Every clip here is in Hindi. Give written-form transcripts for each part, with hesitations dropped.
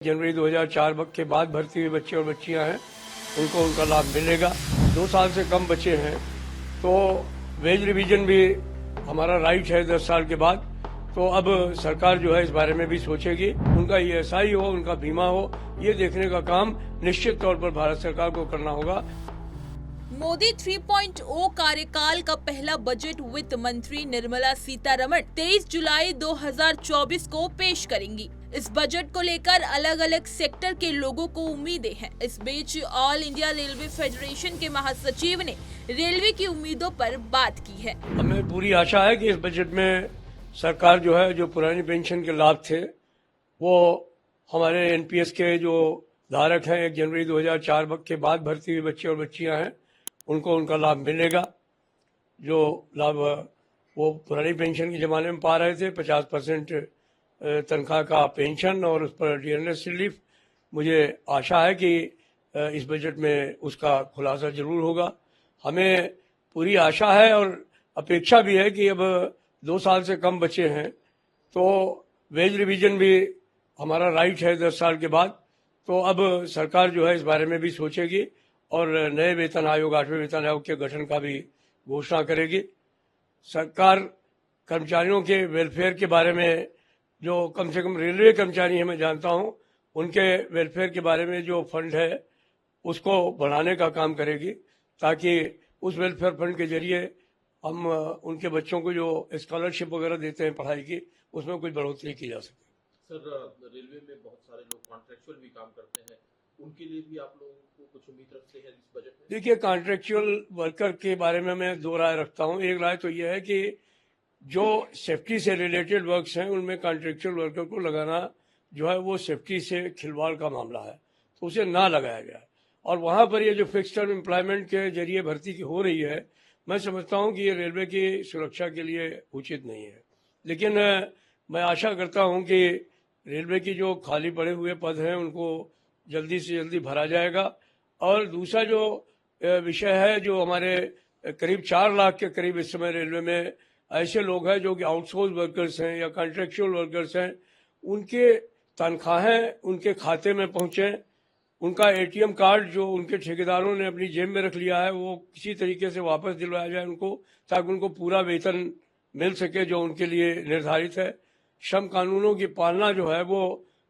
जनवरी 2004 के बाद भर्ती हुए बच्चे और बच्चियां हैं, उनको उनका लाभ मिलेगा। 2 साल से कम बच्चे हैं तो वेज रिवीजन भी हमारा राइट है 10 साल के बाद। तो अब सरकार जो है इस बारे में भी सोचेगी। उनका ईएसआई हो, उनका बीमा हो, ये देखने का काम निश्चित तौर पर भारत सरकार को करना होगा। मोदी 3.0 कार्यकाल का पहला बजट वित्त मंत्री निर्मला सीतारमण 23 जुलाई 2024 को पेश करेंगी। इस बजट को लेकर अलग अलग सेक्टर के लोगों को उम्मीदें हैं। इस बीच ऑल इंडिया रेलवे फेडरेशन के महासचिव ने रेलवे की उम्मीदों पर बात की है। हमें पूरी आशा है कि इस बजट में सरकार जो है, जो पुरानी पेंशन के लाभ थे वो हमारे एनपीएस के जो धारक हैं 1 जनवरी 2004 के बाद भर्ती हुए बच्चे और बच्चियां हैं, उनको उनका लाभ मिलेगा। जो लाभ वो पुरानी पेंशन के ज़माने में पा रहे थे, 50% तनख्वाह का पेंशन और उस पर डियरनेस रिलीफ, मुझे आशा है कि इस बजट में उसका खुलासा जरूर होगा। हमें पूरी आशा है और अपेक्षा भी है कि अब 2 साल से कम बचे हैं तो वेज रिवीजन भी हमारा राइट है 10 साल के बाद। तो अब सरकार जो है इस बारे में भी सोचेगी और नए वेतन आयोग, 8वें वेतन आयोग के गठन का भी घोषणा करेगी। सरकार कर्मचारियों के वेलफेयर के बारे में, जो कम से कम रेलवे कर्मचारी हैं मैं जानता हूं, उनके वेलफेयर के बारे में जो फंड है उसको बढ़ाने का काम करेगी, ताकि उस वेलफेयर फंड के जरिए हम उनके बच्चों को जो स्कॉलरशिप वगैरह देते हैं पढ़ाई की, उसमें कुछ बढ़ोतरी की जा सके। सर, रेलवे में बहुत सारे लोग कॉन्ट्रैक्चुअल भी काम करते हैं, उनके लिए भी आप लोगों को कुछ उम्मीद रखते हैं इस बजट में? देखिए, कॉन्ट्रैक्चुअल वर्कर के बारे में मैं 2 राय रखता हूं। एक राय तो यह है कि जो सेफ्टी से रिलेटेड वर्क्स हैं उनमें कॉन्ट्रैक्चुअल वर्कर को लगाना जो है वो सेफ्टी से खिलवाड़ का मामला है, तो उसे ना लगाया गया। और वहां पर ये जो फिक्स टर्म एम्प्लॉयमेंट के जरिए भर्ती की हो रही है, मैं समझता हूं कि ये रेलवे की सुरक्षा के लिए उचित नहीं है। लेकिन मैं आशा करता हूं कि रेलवे की जो खाली पड़े हुए पद हैं उनको जल्दी से जल्दी भरा जाएगा। और दूसरा जो विषय है, जो हमारे करीब 4 लाख के करीब इस समय रेलवे में ऐसे लोग हैं जो कि आउटसोर्स वर्कर्स हैं या कॉन्ट्रैक्चुअल वर्कर्स हैं, उनके तनख्वाहें उनके खाते में पहुंचे, उनका एटीएम कार्ड जो उनके ठेकेदारों ने अपनी जेब में रख लिया है वो किसी तरीके से वापस दिलवाया जाए उनको, ताकि उनको पूरा वेतन मिल सके जो उनके लिए निर्धारित है। श्रम कानूनों की पालना जो है वो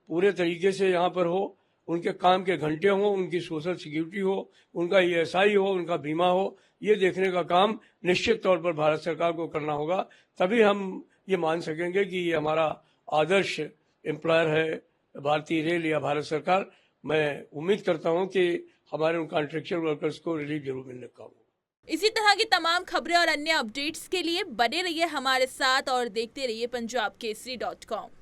पूरे तरीके से यहाँ पर हो, उनके काम के घंटे हों, उनकी सोशल सिक्योरिटी हो, उनका ईएसआई हो, उनका बीमा हो, ये देखने का काम निश्चित तौर पर भारत सरकार को करना होगा। तभी हम ये मान सकेंगे कि ये हमारा आदर्श एम्प्लॉयर है भारतीय रेल या भारत सरकार। मैं उम्मीद करता हूं कि हमारे उन कॉन्ट्रैक्चुअल वर्कर्स को रिलीफ जरूर मिलने का होगा। इसी तरह की तमाम खबरें और अन्य अपडेट्स के लिए बने रहिए हमारे साथ और देखते रहिए punjabkesari.com।